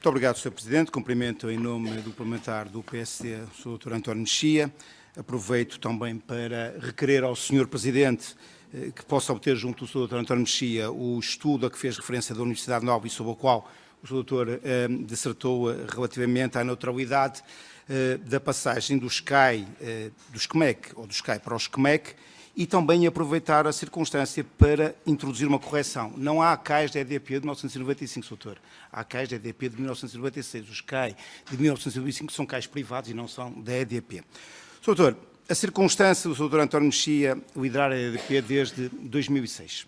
Muito obrigado, Sr. Presidente. Cumprimento em nome do parlamentar do PSD, o Sr. Dr. António Mexia. Aproveito também para requerer ao Sr. Presidente que possa obter junto do Sr. Dr. António Mexia o estudo a que fez referência da Universidade Nova e sobre o qual o Sr. Dr. dissertou relativamente à neutralidade da passagem do SCAI, do SCMEC, ou do SCAI para o SCMEC, e também aproveitar a circunstância para introduzir uma correção. Não há CAIs da EDP de 1995, Sr. Há CAIs da EDP de 1996. Os CAI de 1995 são CAIs privados e não são da EDP. Sr. A circunstância do Sr. António Mexia liderar a EDP desde 2006,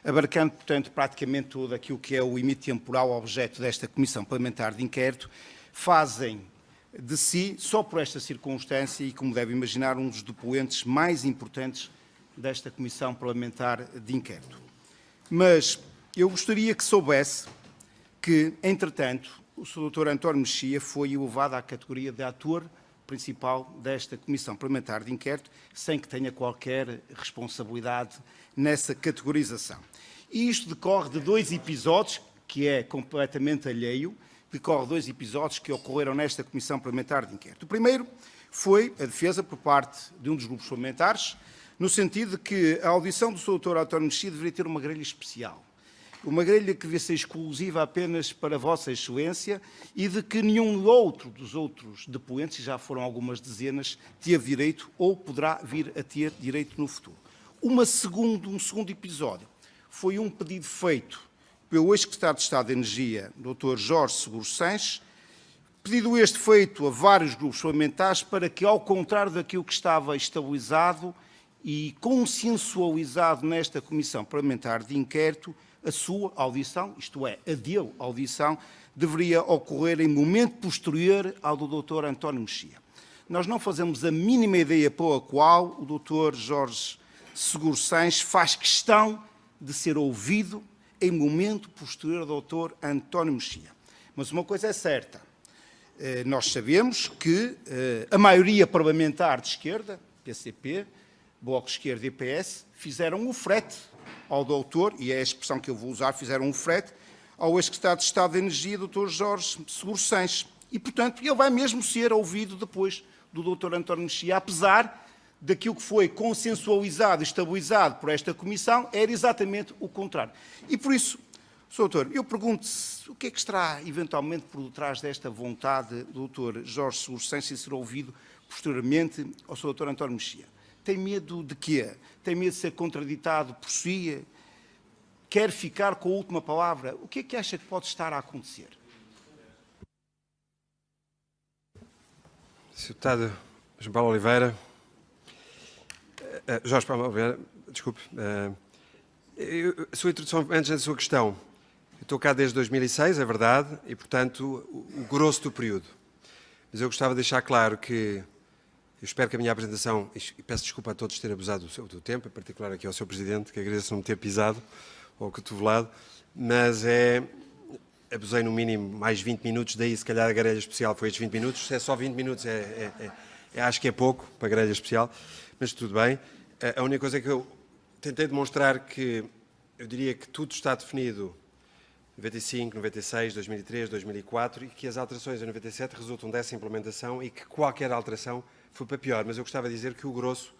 abarcando, portanto, praticamente todo aquilo que é o limite temporal objeto desta Comissão Parlamentar de Inquérito, fazem de si, só por esta circunstância, e como deve imaginar, um dos depoentes mais importantes desta Comissão Parlamentar de Inquérito. Mas eu gostaria que soubesse que, entretanto, o Sr. Dr. António Mexia foi elevado à categoria de ator principal desta Comissão Parlamentar de Inquérito, sem que tenha qualquer responsabilidade nessa categorização. E isto decorre de dois episódios, que é completamente alheio, decorre de dois episódios que ocorreram nesta Comissão Parlamentar de Inquérito. O primeiro foi a defesa por parte de um dos grupos parlamentares, no sentido de que a audição do Sr. Dr. António Mexia deveria ter uma grelha especial. Uma grelha que devia ser exclusiva apenas para Vossa Excelência e de que nenhum outro dos outros depoentes, e já foram algumas dezenas, teve direito ou poderá vir a ter direito no futuro. Um segundo episódio foi um pedido feito pelo ex-secretário de Estado de Energia, Dr. Jorge Seguro Sanches, pedido este feito a vários grupos parlamentares para que, ao contrário daquilo que estava estabilizado e consensualizado nesta Comissão Parlamentar de Inquérito, a sua audição, isto é, a dele audição, deveria ocorrer em momento posterior ao do Dr. António Mexia. Nós não fazemos a mínima ideia pela qual o Dr. Jorge Seguro Sanches faz questão de ser ouvido em momento posterior ao Dr. António Mexia. Mas uma coisa é certa, nós sabemos que a maioria parlamentar de esquerda, PCP, Bloco de Esquerda e PS, fizeram o frete ao doutor, e é a expressão que eu vou usar, fizeram o frete ao ex-secretário de Estado de Energia, Dr. Jorge Seguro Sanches. E, portanto, ele vai mesmo ser ouvido depois do Dr. António Mexia, apesar daquilo que foi consensualizado e estabilizado por esta Comissão, era exatamente o contrário. E, por isso, Sr. Doutor, eu pergunto-se o que é que estará eventualmente por detrás desta vontade do Dr. Jorge Seguro Sanches de ser ouvido posteriormente ao Sr. Dr. António Mexia? Tem medo de quê? Tem medo de ser contraditado por si? Quer ficar com a última palavra? O que é que acha que pode estar a acontecer? Sr. Deputado João Paulo Oliveira, Jorge Paulo Oliveira, desculpe, a sua introdução, antes da sua questão, eu estou cá desde 2006, é verdade, e, portanto, o grosso do período. Mas eu gostava de deixar claro que eu espero que a minha apresentação, e peço desculpa a todos ter abusado do tempo, em particular aqui ao Sr. Presidente, que agradeço não me ter pisado ou cotovelado, mas abusei no mínimo mais 20 minutos, daí se calhar a grelha especial foi estes 20 minutos, se é só 20 minutos acho que é pouco para a grelha especial, mas tudo bem. A única coisa é que eu tentei demonstrar que, eu diria que tudo está definido em 95, 96, 2003, 2004 e que as alterações em 97 resultam dessa implementação e que qualquer alteração foi para pior, mas eu gostava de dizer que o grosso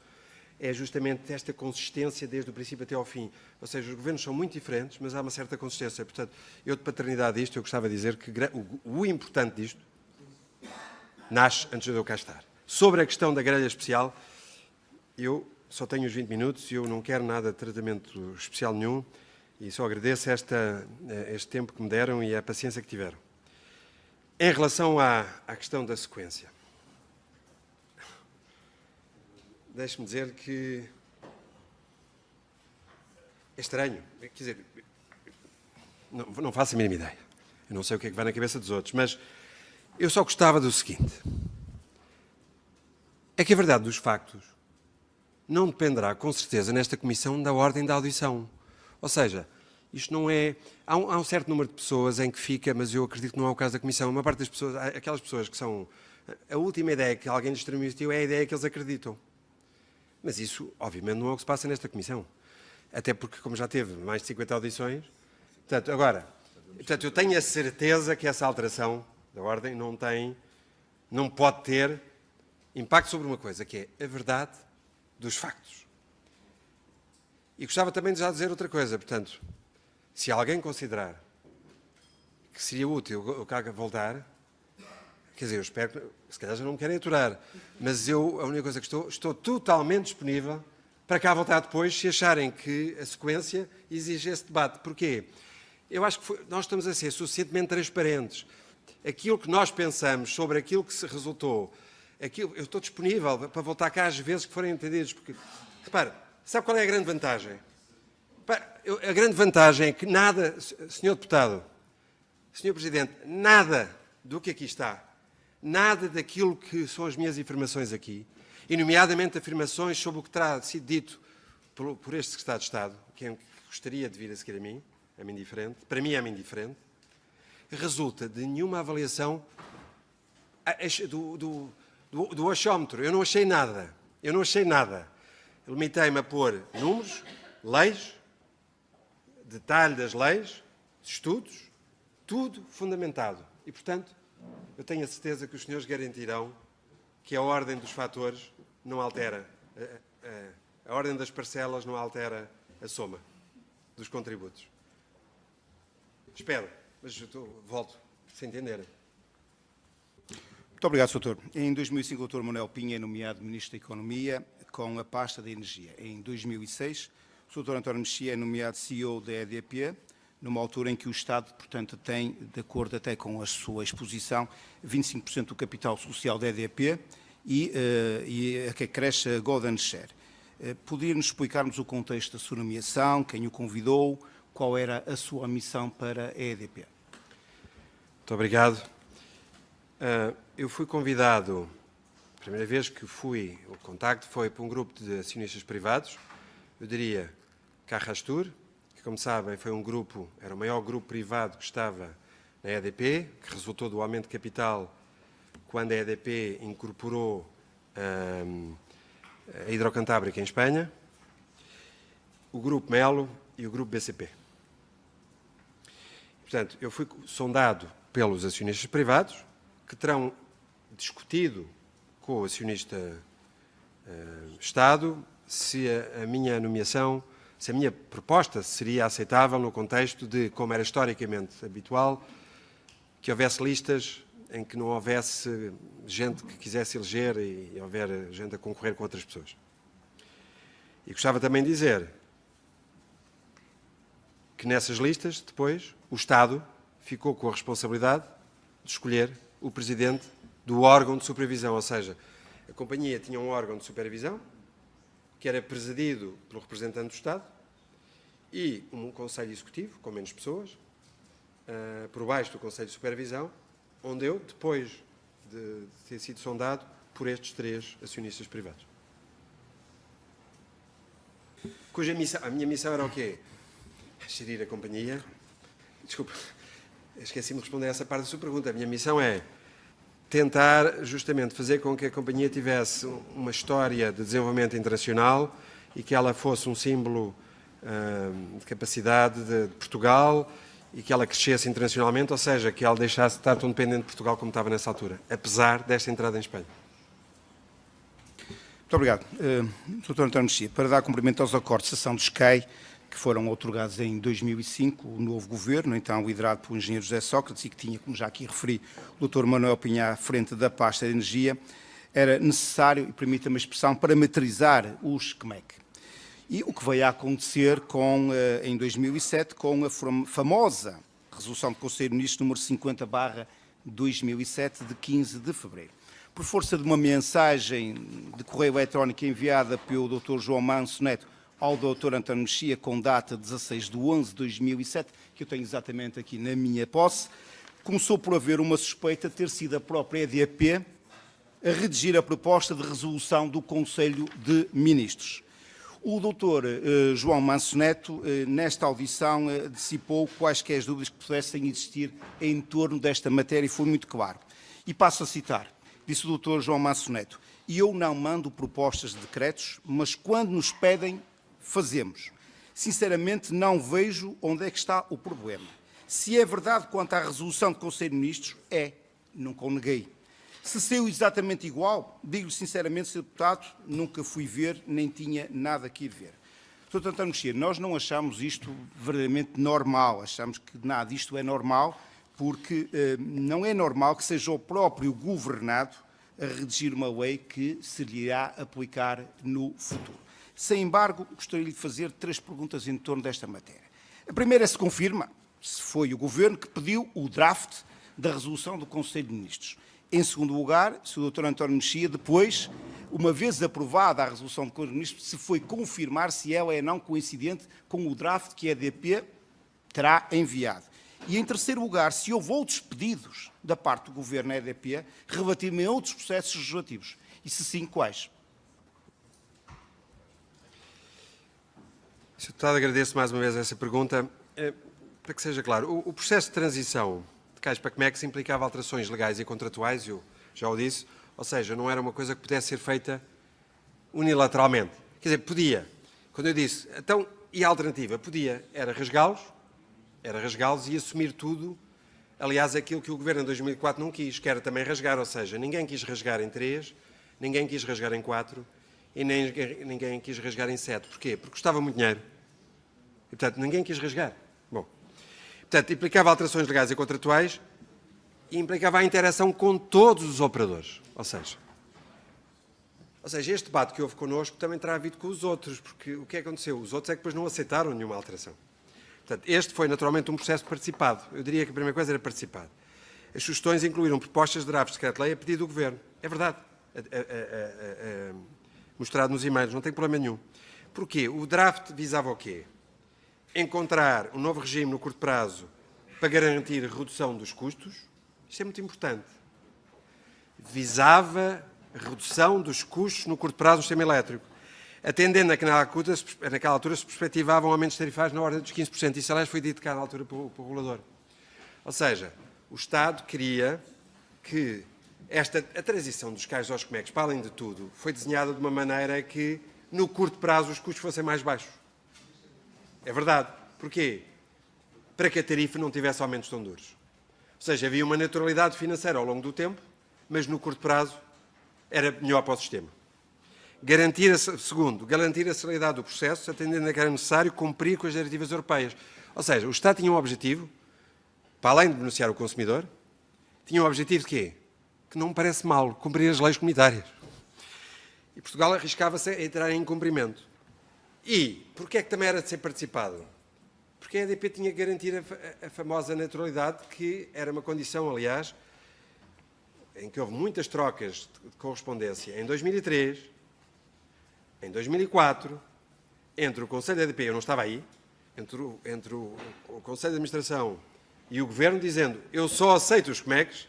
é justamente esta consistência desde o princípio até ao fim. Ou seja, os governos são muito diferentes, mas há uma certa consistência. Portanto, eu de paternidade disto, eu gostava de dizer que o importante disto nasce antes de eu cá estar. Sobre a questão da grelha especial, eu só tenho os 20 minutos e eu não quero nada de tratamento especial nenhum e só agradeço este tempo que me deram e a paciência que tiveram. Em relação à questão da sequência, deixe-me dizer que é estranho. Quer dizer, não faço a mínima ideia. Eu não sei o que é que vai na cabeça dos outros, mas eu só gostava do seguinte. É que a verdade dos factos não dependerá, com certeza, nesta comissão da ordem da audição. Ou seja, isto não é... Há um certo número de pessoas em que fica, mas eu acredito que não é o caso da comissão. Uma parte das pessoas, aquelas pessoas que são... A última ideia que alguém lhes transmitiu é a ideia que eles acreditam. Mas isso, obviamente, não é o que se passa nesta comissão. Até porque, como já teve mais de 50 audições... Portanto, agora, Portanto, eu tenho a certeza que essa alteração da ordem não pode ter impacto sobre uma coisa, que é a verdade dos factos. E gostava também de já dizer outra coisa, portanto, se alguém considerar que seria útil o Caga voltar, quer dizer, eu espero que, se calhar já não me querem aturar, mas eu, a única coisa que estou totalmente disponível para cá voltar depois, se acharem que a sequência exige esse debate. Porquê? Eu acho que nós estamos a ser suficientemente transparentes. Aquilo que nós pensamos sobre aquilo que se resultou, eu estou disponível para voltar cá às vezes que forem entendidos, porque, repara, sabe qual é a grande vantagem? A grande vantagem é que nada, Sr. Deputado, Sr. Presidente, nada do que aqui está, nada daquilo que são as minhas afirmações aqui, e nomeadamente afirmações sobre o que terá sido dito por este Secretário de Estado, que gostaria de vir a seguir a mim indiferente, para mim é-me indiferente, resulta de nenhuma avaliação do achómetro. Eu não achei nada. Limitei-me a pôr números, leis, detalhe das leis, estudos, tudo fundamentado. E, portanto, eu tenho a certeza que os senhores garantirão que a ordem dos fatores não altera, a ordem das parcelas não altera a soma dos contributos. Espero, mas volto, se entenderem. Muito obrigado, Sr. Doutor. Em 2005, o Dr. Manuel Pinho é nomeado Ministro da Economia com a pasta da Energia. Em 2006, o Dr. António Mexia é nomeado CEO da EDP, numa altura em que o Estado, portanto, tem, de acordo até com a sua exposição, 25% do capital social da EDP e a que cresce a Golden Share. Podia-nos explicar-nos o contexto da sua nomeação, quem o convidou, qual era a sua missão para a EDP? Muito obrigado. Eu fui convidado, a primeira vez que o contacto foi por um grupo de acionistas privados, eu diria Carrastur, que, como sabem, era o maior grupo privado que estava na EDP, que resultou do aumento de capital quando a EDP incorporou a Hidrocantábrica em Espanha, o Grupo Melo e o Grupo BCP. Portanto, eu fui sondado pelos acionistas privados, que terão discutido com o acionista Estado se a minha nomeação, se a minha proposta seria aceitável no contexto de, como era historicamente habitual, que houvesse listas em que não houvesse gente que quisesse eleger e houver gente a concorrer com outras pessoas. E gostava também de dizer que nessas listas, depois, o Estado ficou com a responsabilidade de escolher o presidente do órgão de supervisão, ou seja, a companhia tinha um órgão de supervisão que era presidido pelo representante do Estado e um conselho executivo, com menos pessoas, por baixo do conselho de supervisão, onde eu, depois de ter sido sondado por estes 3 acionistas privados. A minha missão era o quê? Gerir a companhia. Desculpa, esqueci-me de responder a essa parte da sua pergunta. A minha missão é tentar justamente fazer com que a companhia tivesse uma história de desenvolvimento internacional e que ela fosse um símbolo de capacidade de Portugal e que ela crescesse internacionalmente, ou seja, que ela deixasse de estar tão dependente de Portugal como estava nessa altura, apesar desta entrada em Espanha. Muito obrigado. Dr. António Mexia, para dar cumprimento aos acordos de cessão de SCAI, que foram outorgados em 2005, o novo governo, então liderado pelo engenheiro José Sócrates e que tinha, como já aqui referi, o Dr. Manuel Pinho à frente da pasta de energia, era necessário, e permita-me a expressão, parametrizar o SCMEC. E o que veio a acontecer em 2007 com a famosa resolução do Conselho de Ministros número 50/2007 de 15 de fevereiro. Por força de uma mensagem de correio eletrónico enviada pelo Dr. João Manso Neto ao Dr. António Mexia, com data 16/11/2007, que eu tenho exatamente aqui na minha posse, começou por haver uma suspeita de ter sido a própria EDP a redigir a proposta de resolução do Conselho de Ministros. O Dr. João Manso Neto, nesta audição, dissipou quaisquer dúvidas que pudessem existir em torno desta matéria e foi muito claro. E passo a citar, disse o Dr. João Manso Neto, e eu não mando propostas de decretos, mas quando nos pedem, fazemos. Sinceramente, não vejo onde é que está o problema. Se é verdade quanto à resolução do Conselho de Ministros, nunca o neguei. Se saiu exatamente igual, digo-lhe sinceramente, Sr. Deputado, nunca fui ver, nem tinha nada que ir ver. Sr. António Mexia, nós não achamos isto verdadeiramente normal, achamos que nada disto é normal, porque não é normal que seja o próprio governado a redigir uma lei que se lhe irá aplicar no futuro. Sem embargo, gostaria de fazer 3 perguntas em torno desta matéria. A primeira é se confirma se foi o Governo que pediu o draft da resolução do Conselho de Ministros. Em segundo lugar, se o Dr. António Mexia, depois, uma vez aprovada a resolução do Conselho de Ministros, se foi confirmar se ela é não coincidente com o draft que a EDP terá enviado. E, em terceiro lugar, se houve outros pedidos da parte do Governo à EDP relativamente a outros processos legislativos. E, se sim, quais? Sr. Deputado, agradeço mais uma vez essa pergunta. Para que seja claro, o processo de transição de CAIS para COMEX implicava alterações legais e contratuais, eu já o disse, ou seja, não era uma coisa que pudesse ser feita unilateralmente. Quer dizer, podia. Quando eu disse, então, e a alternativa? Podia, era rasgá-los e assumir tudo. Aliás, aquilo que o Governo em 2004 não quis, que era também rasgar, ou seja, ninguém quis rasgar em 3, ninguém quis rasgar em 4 e nem ninguém quis rasgar em 7. Porquê? Porque custava muito dinheiro. E, portanto, ninguém quis rasgar. Bom, portanto, implicava alterações legais e contratuais e implicava a interação com todos os operadores. Ou seja, este debate que houve connosco também terá havido com os outros, porque o que aconteceu? Os outros é que depois não aceitaram nenhuma alteração. Portanto, este foi naturalmente um processo participado. Eu diria que a primeira coisa era participado. As sugestões incluíram propostas de draft de decreto-lei a pedido do Governo. É verdade. Mostrado nos e-mails, não tem problema nenhum. Porquê? O draft visava o quê? Encontrar um novo regime no curto prazo para garantir a redução dos custos. Isto é muito importante. Visava a redução dos custos no curto prazo do sistema elétrico. Atendendo naquela altura se perspectivavam aumentos tarifários na ordem dos 15%. Isso, aliás, foi dito cá na altura pelo regulador. Ou seja, o Estado queria que a transição dos CAIS aos COMEX, para além de tudo, foi desenhada de uma maneira que, no curto prazo, os custos fossem mais baixos. É verdade. Porquê? Para que a tarifa não tivesse aumentos tão duros. Ou seja, havia uma naturalidade financeira ao longo do tempo, mas no curto prazo era melhor para o sistema. Segundo, garantir a celeridade do processo, atendendo a que era necessário cumprir com as diretivas europeias. Ou seja, o Estado tinha um objetivo, para além de beneficiar o consumidor, tinha um objetivo de quê? Que não me parece mal, cumprir as leis comunitárias. E Portugal arriscava-se a entrar em incumprimento. E porquê é que também era de ser participado? Porque a EDP tinha que garantir a famosa naturalidade, que era uma condição, aliás, em que houve muitas trocas de correspondência em 2003, em 2004, entre o Conselho da EDP, eu não estava aí, entre o Conselho de Administração e o Governo, dizendo eu só aceito os COMEX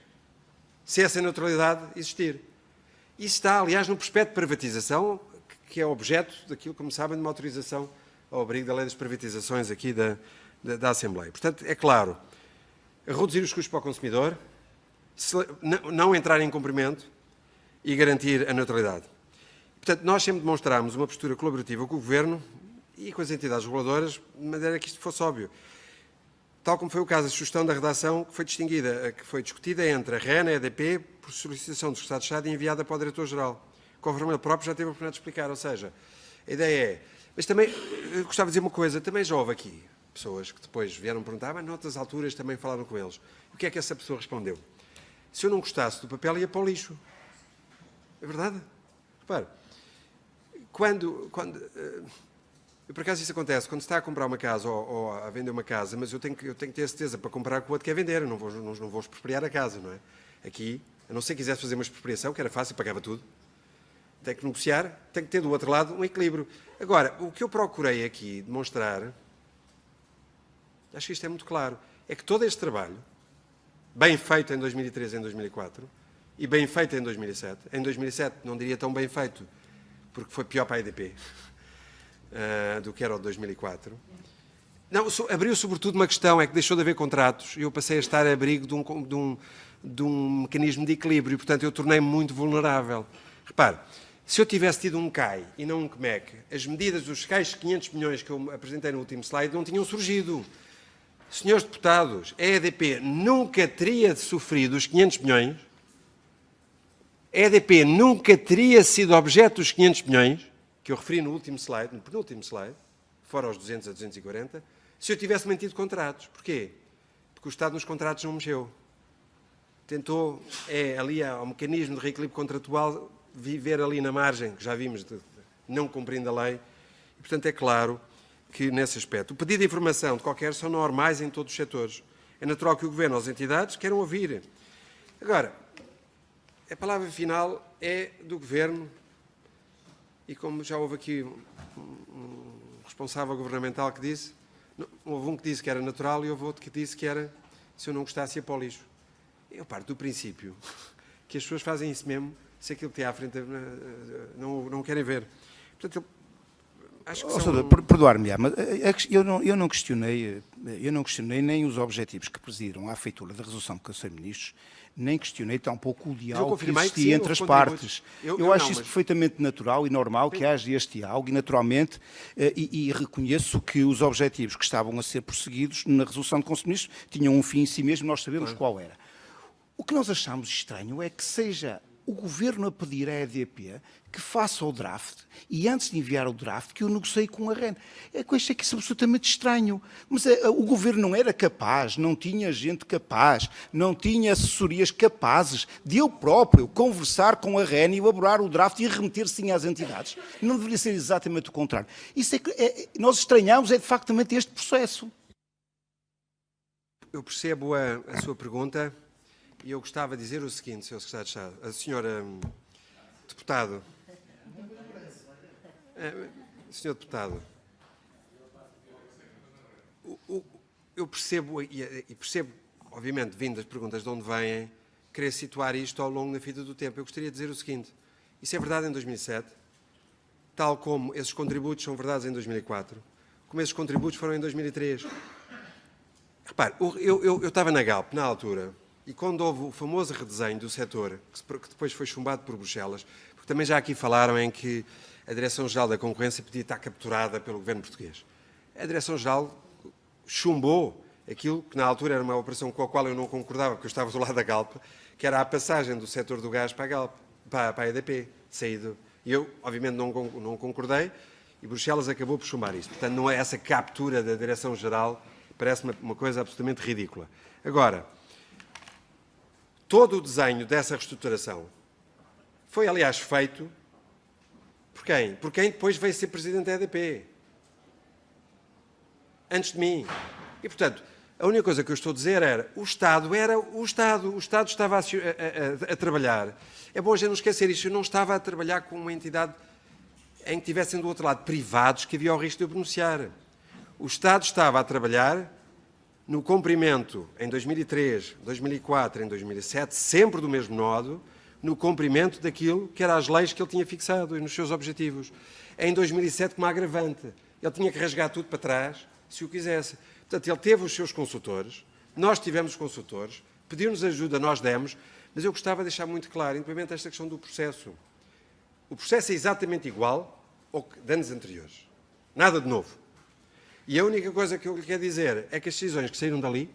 se essa neutralidade existir. Isso está, aliás, no prospecto de privatização, que é objeto daquilo, como sabem, de uma autorização ao abrigo da lei das privatizações aqui da Assembleia. Portanto, é claro, reduzir os custos para o consumidor, não entrar em cumprimento e garantir a neutralidade. Portanto, nós sempre demonstrámos uma postura colaborativa com o Governo e com as entidades reguladoras, de maneira que isto fosse óbvio. Tal como foi o caso da sugestão da redação que foi discutida entre a REN e a EDP por solicitação do Secretário de Estado e enviada para o Diretor-Geral, conforme ele próprio já teve a oportunidade de explicar. Ou seja, a ideia é... Mas também, eu gostava de dizer uma coisa, também já houve aqui pessoas que depois vieram perguntar, mas noutras alturas também falaram com eles. O que é que essa pessoa respondeu? Se eu não gostasse do papel, ia para o lixo. É verdade? Repare, por acaso isso acontece, quando se está a comprar uma casa ou a vender uma casa, mas eu tenho que ter certeza para comprar com o outro que quer vender, eu não vou expropriar a casa, não é? Aqui, a não ser que quisesse fazer uma expropriação, que era fácil, pagava tudo. Tem que negociar, tem que ter do outro lado um equilíbrio. Agora, o que eu procurei aqui demonstrar, acho que isto é muito claro, é que todo este trabalho, bem feito em 2003 e em 2004, e bem feito em 2007 não diria tão bem feito, porque foi pior para a EDP do que era o de 2004. Não, abriu sobretudo uma questão, é que deixou de haver contratos e eu passei a estar a abrigo de um mecanismo de equilíbrio, portanto eu tornei-me muito vulnerável. Repare, se eu tivesse tido um CAI e não um COMEC, as medidas dos CAIs 500 milhões que eu apresentei no último slide não tinham surgido. Senhores deputados, a EDP nunca teria sofrido os 500 milhões, a EDP nunca teria sido objeto dos 500 milhões, que eu referi no último slide, no penúltimo slide, fora os 200 a 240, se eu tivesse mantido contratos. Porquê? Porque o Estado nos contratos não mexeu. Tentou, ali há um mecanismo de reequilíbrio contratual, viver ali na margem, que já vimos, não cumprindo a lei. E, portanto, é claro que, nesse aspecto, o pedido de informação de qualquer são normais em todos os setores. É natural que o Governo ou as entidades queiram ouvir. Agora, a palavra final é do Governo e, como já houve aqui um responsável governamental que disse, houve um que disse que era natural e houve outro que disse que era, se eu não gostasse, ia para o lixo. Eu parto do princípio que as pessoas fazem isso mesmo se aquilo que tem à frente não querem ver. Portanto, acho que são... Perdoar-me, mas eu não questionei nem os objetivos que presidiram à feitura da resolução do Conselho de Ministros, nem questionei tampouco o diálogo que existia entre as partes. Eu acho isso perfeitamente natural e normal que haja este diálogo e, naturalmente, e reconheço que os objetivos que estavam a ser prosseguidos na resolução do Conselho de Ministros tinham um fim em si mesmo, nós sabemos qual era. O que nós achamos estranho é que seja o Governo a pedir à EDP que faça o draft e, antes de enviar o draft, que eu negocie com a REN. Isto é que é absolutamente estranho. Mas o Governo não era capaz, não tinha gente capaz, não tinha assessorias capazes de eu próprio conversar com a REN e elaborar o draft e remeter sim às entidades. Não deveria ser exatamente o contrário. Isso é que nós estranhamos, de facto, este processo. Eu percebo a sua pergunta. E eu gostava de dizer o seguinte, Sr. Secretário de Estado, a Sra. Deputado, Sr. Deputado, eu percebo, e percebo, obviamente, vindo das perguntas de onde vêm, querer situar isto ao longo da vida do tempo. Eu gostaria de dizer o seguinte, isso é verdade em 2007, tal como esses contributos são verdades em 2004, como esses contributos foram em 2003. Repare, eu estava na Galp, na altura, e quando houve o famoso redesenho do setor, que depois foi chumbado por Bruxelas, porque também já aqui falaram em que a Direção-Geral da Concorrência podia estar capturada pelo governo português. A Direção-Geral chumbou aquilo que na altura era uma operação com a qual eu não concordava, porque eu estava do lado da Galp, que era a passagem do setor do gás para a Galp, para a EDP, saído. E eu, obviamente, não concordei, e Bruxelas acabou por chumbar isto. Portanto, não é essa captura da Direção-Geral, parece uma coisa absolutamente ridícula. Agora, todo o desenho dessa reestruturação foi, aliás, feito por quem? Por quem depois veio ser Presidente da EDP. Antes de mim. E, portanto, a única coisa que eu estou a dizer era o Estado estava a trabalhar. É bom a gente não esquecer isto, eu não estava a trabalhar com uma entidade em que tivessem do outro lado privados que havia o risco de eu pronunciar. O Estado estava a trabalhar no cumprimento, em 2003, 2004, em 2007, sempre do mesmo modo, no cumprimento daquilo que eram as leis que ele tinha fixado e nos seus objetivos. Em 2007, como agravante, ele tinha que rasgar tudo para trás, se o quisesse. Portanto, ele teve os seus consultores, nós tivemos os consultores, pediu-nos ajuda, nós demos, mas eu gostava de deixar muito claro, independente desta questão do processo. O processo é exatamente igual ao de anos anteriores. Nada de novo. E a única coisa que eu lhe quero dizer é que as decisões que saíram dali,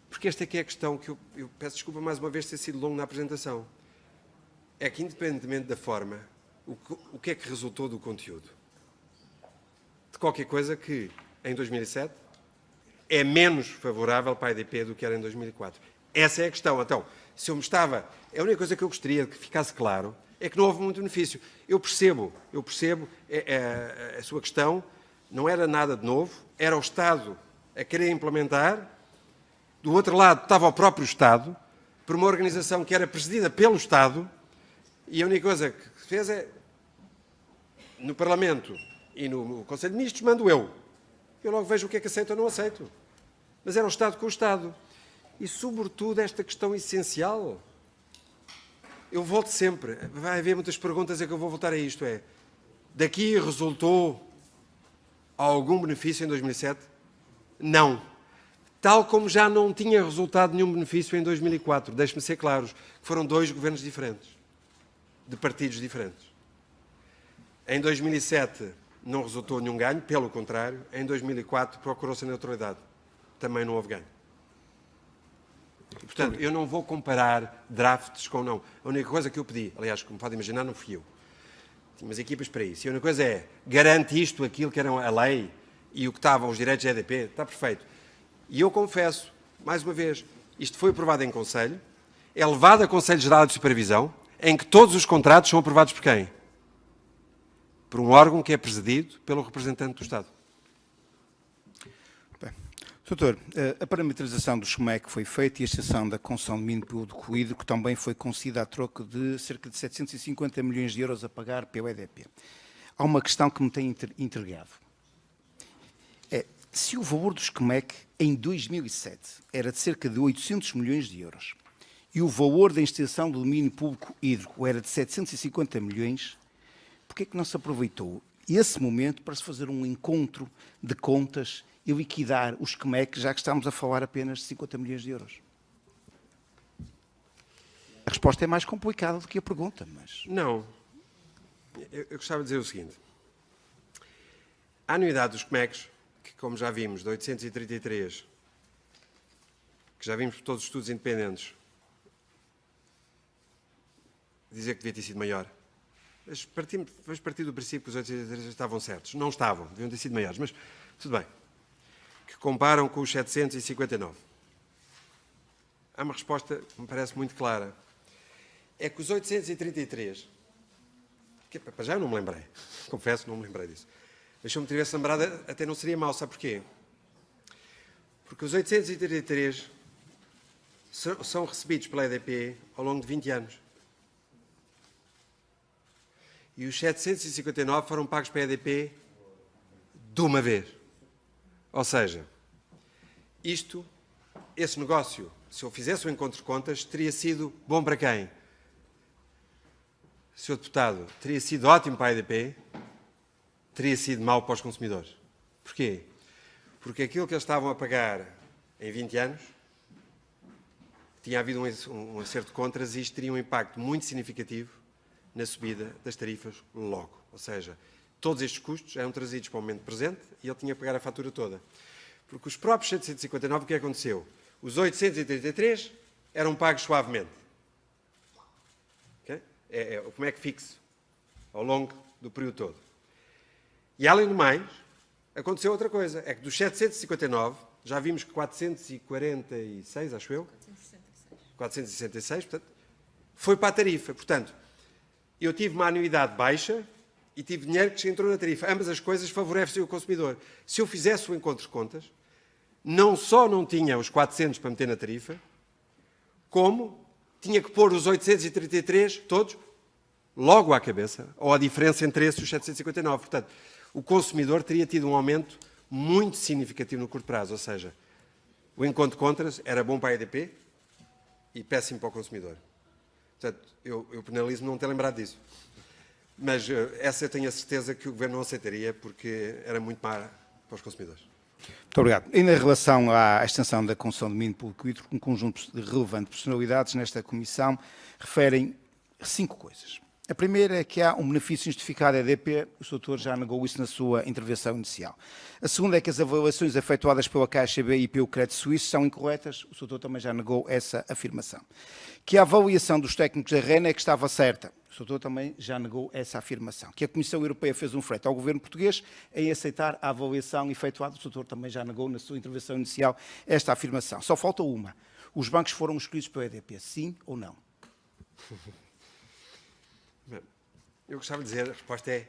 porque esta é que é a questão que eu peço desculpa mais uma vez ter sido longo na apresentação, é que independentemente da forma, o que é que resultou do conteúdo? De qualquer coisa que, em 2007, é menos favorável para a EDP do que era em 2004. Essa é a questão. Então, se eu me estava... A única coisa que eu gostaria que ficasse claro é que não houve muito benefício. Eu percebo a sua questão. Não era nada de novo, era o Estado a querer implementar, do outro lado estava o próprio Estado, por uma organização que era presidida pelo Estado, e a única coisa que fez é, no Parlamento e no Conselho de Ministros, mando eu. Eu logo vejo o que é que aceito ou não aceito. Mas era o Estado com o Estado. E, sobretudo, esta questão essencial. Eu volto sempre, vai haver muitas perguntas em que eu vou voltar a isto, daqui resultou algum benefício em 2007? Não. Tal como já não tinha resultado nenhum benefício em 2004. Deixe-me ser claros, que foram dois governos diferentes, de partidos diferentes. Em 2007 não resultou nenhum ganho, pelo contrário, em 2004 procurou-se a neutralidade. também não houve ganho. E, portanto, eu não vou comparar drafts com não. A única coisa que eu pedi, aliás, como pode imaginar, não fui eu. Tinha umas equipas para isso. E a única coisa é, garante isto, aquilo que era a lei e o que estavam os direitos da EDP, está perfeito. E eu confesso, mais uma vez, isto foi aprovado em Conselho, é levado a Conselho Geral de Supervisão, em que todos os contratos são aprovados por quem? Por um órgão que é presidido pelo representante do Estado. Doutor, a parametrização do SCMEC foi feita e a exceção da concessão de mínimo público hídrico também foi concedida a troco de cerca de 750 milhões de euros a pagar pelo EDP. Há uma questão que me tem intrigado. Se o valor do SCMEC em 2007 era de cerca de 800 milhões de euros e o valor da extensão do domínio público hídrico era de 750 milhões, por que é que não se aproveitou esse momento para se fazer um encontro de contas e liquidar os SCMEC, já que estamos a falar apenas de 50 milhões de euros? A resposta é mais complicada do que a pergunta, mas... Não. Eu gostava de dizer o seguinte. A anuidade dos SCMECs, que como já vimos, de 833, que já vimos por todos os estudos independentes, dizer que devia ter sido maior. Mas vamos partir do princípio que os 833 estavam certos. Não estavam, deviam ter sido maiores, mas tudo bem. Que comparam com os 759. Há uma resposta que me parece muito clara. É que os 833, que para já eu não me lembrei, confesso, não me lembrei disso. Mas se eu me tivesse lembrado, até não seria mau, sabe porquê? Porque os 833 são recebidos pela EDP ao longo de 20 anos. E os 759 foram pagos pela EDP de uma vez. Ou seja, esse negócio, se eu fizesse o encontro de contas, teria sido bom para quem? Sr. Deputado, teria sido ótimo para a EDP, teria sido mau para os consumidores. Porquê? Porque aquilo que eles estavam a pagar em 20 anos, tinha havido um acerto de contas e isto teria um impacto muito significativo na subida das tarifas logo. Ou seja, todos estes custos eram trazidos para o momento presente e ele tinha que pagar a fatura toda. Porque os próprios 759, o que aconteceu? Os 833 eram pagos suavemente. Okay? Como é que fixo? Ao longo do período todo. E além do mais, aconteceu outra coisa. É que dos 759, já vimos que 446, acho eu? 466, portanto, foi para a tarifa. Portanto, eu tive uma anuidade baixa e tive dinheiro que entrou na tarifa. Ambas as coisas favorecem o consumidor. Se eu fizesse o encontro de contas, não só não tinha os 400 para meter na tarifa, como tinha que pôr os 833 todos logo à cabeça, ou a diferença entre esses e os 759. Portanto, o consumidor teria tido um aumento muito significativo no curto prazo. Ou seja, o encontro de contas era bom para a EDP e péssimo para o consumidor. Portanto, eu penalizo-me não ter lembrado disso. Mas essa eu tenho a certeza que o Governo não aceitaria, porque era muito má para os consumidores. Muito obrigado. E na relação à extensão da concessão de domínio público hídrico, um conjunto de relevantes personalidades nesta comissão referem 5 coisas. A primeira é que há um benefício justificado à EDP, o Sr. Doutor já negou isso na sua intervenção inicial. A segunda é que as avaliações efetuadas pela Caixa B e pelo Crédito Suíço são incorretas, o Sr. Doutor também já negou essa afirmação. Que a avaliação dos técnicos da REN é que estava certa, o Sr. Doutor também já negou essa afirmação. Que a Comissão Europeia fez um frete ao Governo português em aceitar a avaliação efetuada, o Sr. Doutor também já negou na sua intervenção inicial esta afirmação. Só falta uma. Os bancos foram escolhidos pela EDP, sim ou não? Eu gostava de dizer, a resposta é...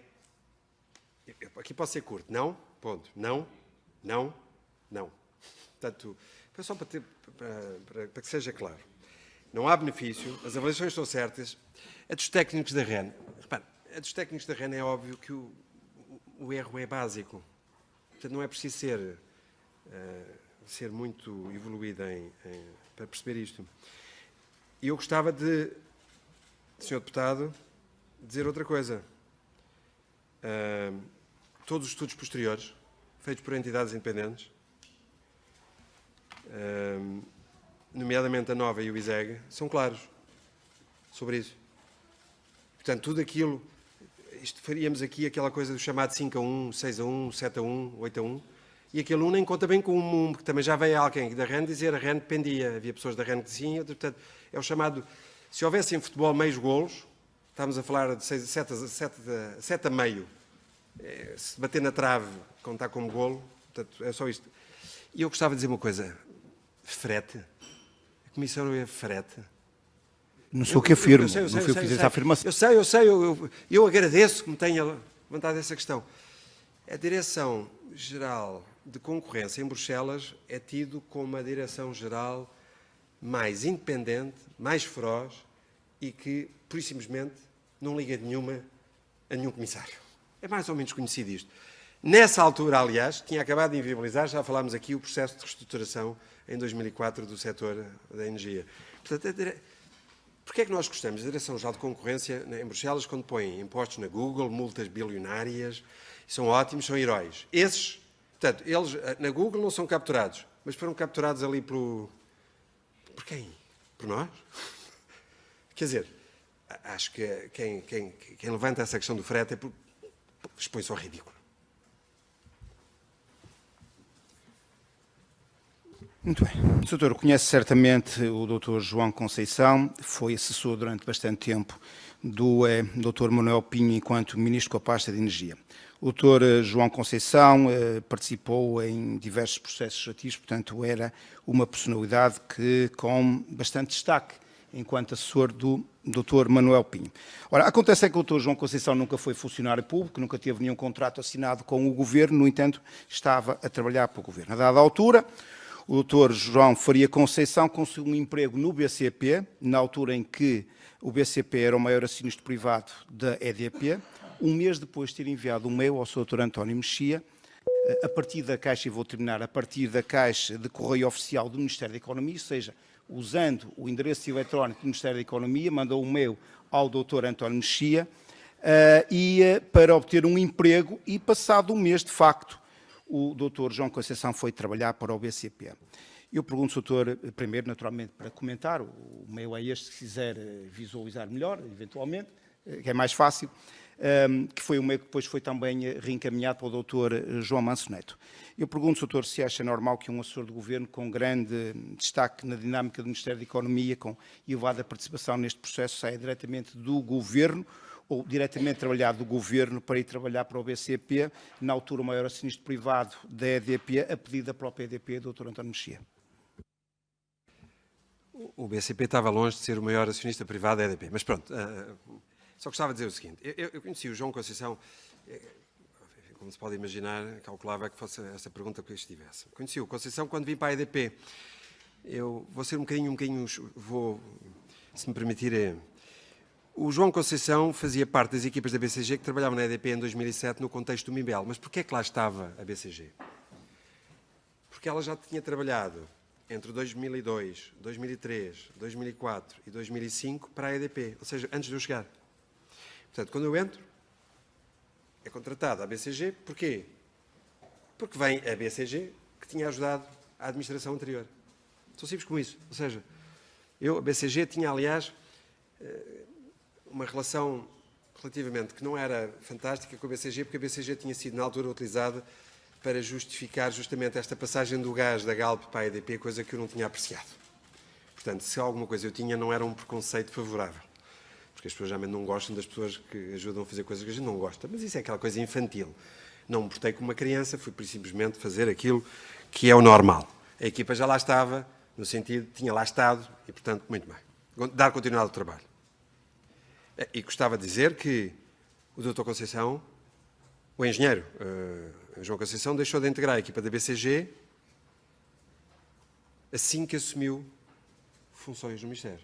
Aqui pode ser curto. Não, ponto. Não, não, não. Portanto, só para que seja claro. Não há benefício, as avaliações estão certas. A dos técnicos da REN. Repare, a dos técnicos da REN é óbvio que o erro é básico. Portanto, não é preciso ser muito evoluído para perceber isto. E eu gostava de, Sr. Deputado, dizer outra coisa. Todos os estudos posteriores, feitos por entidades independentes, nomeadamente a NOVA e o ISEG, são claros sobre isso. Portanto, tudo aquilo, faríamos aqui aquela coisa do chamado 5-1, 6-1, 7-1, 8-1, E aquele nem conta bem com o MUM, porque também já veio alguém da RAN dizer a RAN dependia. Havia pessoas da RAN que diziam, portanto, é o chamado... Se houvesse em futebol meios golos, estamos a falar de 7 a meio. Se bater na trave, contar como golo, portanto, é só isto. E eu gostava de dizer uma coisa. Frete? A Comissão é frete? Não sou o que afirmo, não fui eu que fiz essa afirmação. Eu sei, eu agradeço que me tenha levantado essa questão. A Direção-Geral de Concorrência em Bruxelas é tido como a Direção-Geral mais independente, mais feroz e que, por isso simplesmente, não liga nenhuma a nenhum comissário. É mais ou menos conhecido isto. Nessa altura, aliás, tinha acabado de inviabilizar, já falámos aqui, o processo de reestruturação em 2004 do setor da energia. Portanto, porquê é que nós gostamos da Direção-Geral de Concorrência em Bruxelas quando põem impostos na Google, multas bilionárias, são ótimos, são heróis. Esses, portanto, eles na Google não são capturados, mas foram capturados ali por quem? Por nós? Quer dizer, acho que quem levanta essa questão do frete é porque expõe-se ao ridículo. Muito bem. O doutor conhece certamente o doutor João Conceição, foi assessor durante bastante tempo do doutor Manuel Pinho enquanto Ministro com a pasta de Energia. O doutor João Conceição participou em diversos processos legislativos, portanto era uma personalidade que com bastante destaque enquanto assessor do doutor Manuel Pinho. Ora, acontece é que o doutor João Conceição nunca foi funcionário público, nunca teve nenhum contrato assinado com o Governo, no entanto estava a trabalhar para o Governo. A dada altura, o doutor João Faria Conceição conseguiu um emprego no BCP, na altura em que o BCP era o maior acionista privado da EDP, um mês depois de ter enviado um e-mail ao Sr. Dr. António Mexia, a partir da caixa, e vou terminar, a partir da caixa de correio oficial do Ministério da Economia, ou seja, usando o endereço eletrónico do Ministério da Economia, mandou um e-mail ao Dr. António Mexia para obter um emprego e, passado um mês, de facto, o Dr. João Conceição foi trabalhar para o BCP. Eu pergunto, doutor, primeiro, naturalmente, para comentar, o e-mail é este, se quiser visualizar melhor, eventualmente, que é mais fácil, que foi um e-mail que depois foi também reencaminhado para o Dr. João Manso Neto. Eu pergunto, doutor, se acha normal que um assessor de governo com grande destaque na dinâmica do Ministério da Economia, com elevada participação neste processo, saia diretamente do governo, ou diretamente trabalhar do Governo para ir trabalhar para o BCP, na altura o maior acionista privado da EDP, a pedido da própria EDP, Dr. António Mexia. O BCP estava longe de ser o maior acionista privado da EDP, mas pronto, só gostava de dizer o seguinte, eu conheci o João Conceição, como se pode imaginar, calculava que fosse essa pergunta que eu estivesse. Conheci o Conceição quando vim para a EDP. Eu vou ser um bocadinho, se me permitir... O João Conceição fazia parte das equipas da BCG que trabalhavam na EDP em 2007 no contexto do MIBEL. Mas porquê é que lá estava a BCG? Porque ela já tinha trabalhado entre 2002, 2003, 2004 e 2005 para a EDP, ou seja, antes de eu chegar. Portanto, quando eu entro, é contratada a BCG. Porquê? Porque vem a BCG que tinha ajudado a administração anterior. Tão simples como isso. Ou seja, a BCG tinha, aliás... uma relação relativamente que não era fantástica com a BCG, porque a BCG tinha sido, na altura, utilizada para justificar justamente esta passagem do gás da Galp para a EDP, coisa que eu não tinha apreciado. Portanto, se alguma coisa eu tinha, não era um preconceito favorável. Porque as pessoas geralmente não gostam das pessoas que ajudam a fazer coisas que a gente não gosta. Mas isso é aquela coisa infantil. Não me portei como uma criança, fui simplesmente fazer aquilo que é o normal. A equipa já lá estava, no sentido, tinha lá estado, e, portanto, muito bem. Dar continuidade ao trabalho. E gostava de dizer que o Dr. Conceição, o engenheiro João Conceição, deixou de integrar a equipa da BCG assim que assumiu funções no Ministério.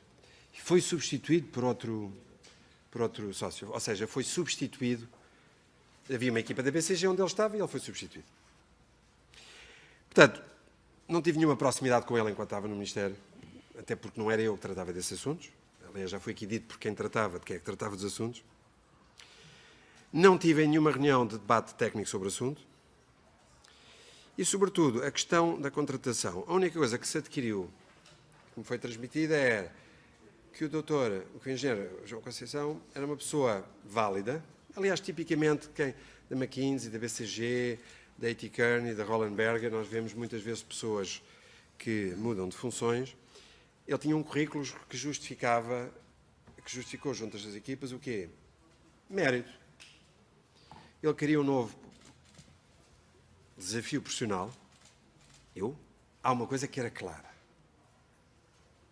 E foi substituído por outro sócio. Ou seja, foi substituído. Havia uma equipa da BCG onde ele estava e ele foi substituído. Portanto, não tive nenhuma proximidade com ele enquanto estava no Ministério, até porque não era eu que tratava desses assuntos. Aliás, já foi aqui dito por quem tratava, de quem é que tratava dos assuntos. Não tive nenhuma reunião de debate técnico sobre o assunto. E, sobretudo, a questão da contratação. A única coisa que se adquiriu, que me foi transmitida, é que o engenheiro João Conceição era uma pessoa válida. Aliás, tipicamente, da McKinsey, da BCG, da A.T. Kearney e da Roland Berger, nós vemos muitas vezes pessoas que mudam de funções. Ele tinha um currículo que justificou junto às equipas o quê? Mérito. Ele queria um novo desafio profissional. Há uma coisa que era clara.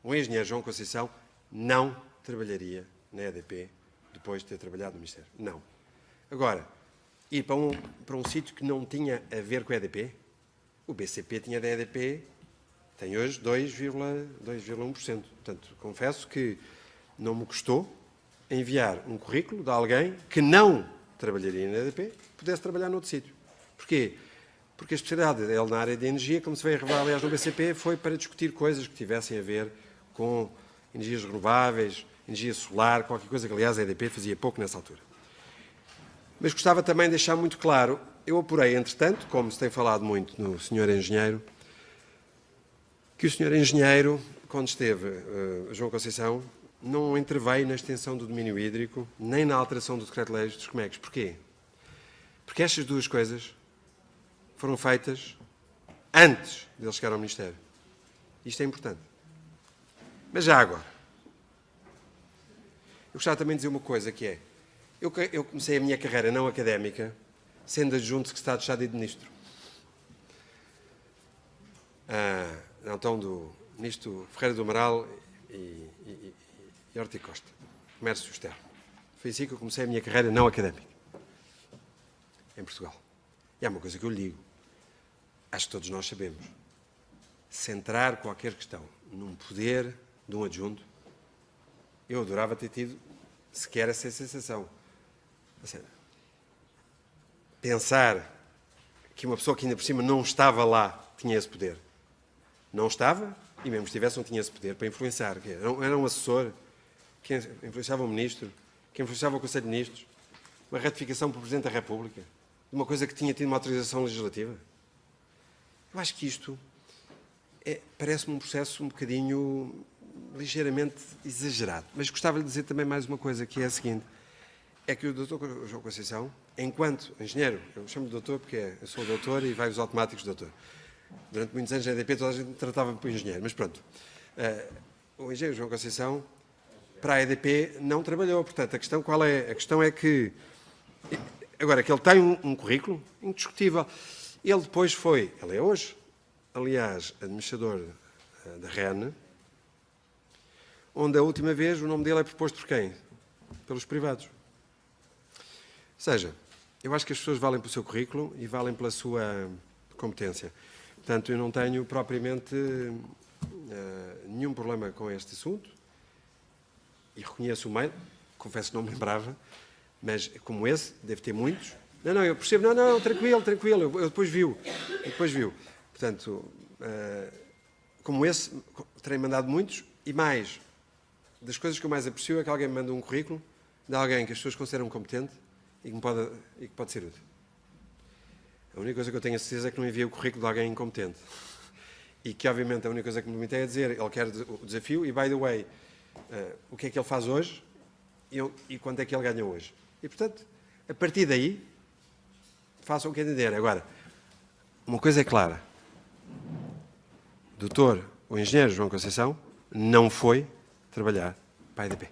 O engenheiro João Conceição não trabalharia na EDP depois de ter trabalhado no Ministério. Não. Agora, ir para um sítio que não tinha a ver com a EDP, o BCP tinha da EDP, tem hoje 2,1%. Portanto, confesso que não me custou enviar um currículo de alguém que não trabalharia na EDP, pudesse trabalhar noutro sítio. Porquê? Porque a especialidade dele na área de energia, como se veio a revelar, aliás, no BCP, foi para discutir coisas que tivessem a ver com energias renováveis, energia solar, qualquer coisa que, aliás, a EDP fazia pouco nessa altura. Mas gostava também de deixar muito claro, eu apurei, entretanto, como se tem falado muito no Sr. Engenheiro, que o Sr. Engenheiro, quando esteve João Conceição, não interveio na extensão do domínio hídrico, nem na alteração do decreto-lei dos Comex. Porquê? Porque estas duas coisas foram feitas antes de ele chegar ao Ministério. Isto é importante. Mas já agora, eu gostava também de dizer uma coisa que é, eu comecei a minha carreira não académica sendo adjunto de secretário de Estado e de Ministro. Então, do Ministro Ferreira do Amaral e Horta e Costa, Comércio Externo. Foi assim que eu comecei a minha carreira não académica em Portugal. E há uma coisa que eu lhe digo, acho que todos nós sabemos, centrar qualquer questão num poder de um adjunto, eu adorava ter tido sequer essa sensação. Pensar que uma pessoa que ainda por cima não estava lá tinha esse poder. Não estava, e mesmo que estivesse não tinha esse poder para influenciar. Era um assessor que influenciava o Ministro, que influenciava o Conselho de Ministros, uma ratificação por Presidente da República, de uma coisa que tinha tido uma autorização legislativa. Eu acho que isto parece-me um processo um bocadinho ligeiramente exagerado. Mas gostava de dizer também mais uma coisa, que é a seguinte, é que o Dr. João Conceição, enquanto engenheiro, eu chamo de doutor porque eu sou doutor e vai os automáticos doutor. Durante muitos anos na EDP toda a gente tratava-me por engenheiro, mas pronto. O engenheiro João Conceição, para a EDP, não trabalhou. Portanto, a questão qual é? A questão é que, agora, que ele tem um currículo indiscutível. Ele depois ele é hoje, aliás, administrador da REN, onde a última vez o nome dele é proposto por quem? Pelos privados. Ou seja, eu acho que as pessoas valem pelo seu currículo e valem pela sua competência. Portanto, eu não tenho propriamente nenhum problema com este assunto e reconheço o mail, confesso que não me lembrava, mas como esse, deve ter muitos. Não, eu percebo, não, tranquilo, eu depois viu. Portanto, como esse, terei mandado muitos e mais, das coisas que eu mais aprecio é que alguém me manda um currículo de alguém que as pessoas consideram competente e que pode ser útil. A única coisa que eu tenho a certeza é que não enviei o currículo de alguém incompetente. E que, obviamente, a única coisa que me limitei é dizer ele quer o desafio e, by the way, o que é que ele faz hoje e quanto é que ele ganha hoje. E, portanto, a partir daí, façam o que entender. Agora, uma coisa é clara. O engenheiro João Conceição não foi trabalhar para a EDP.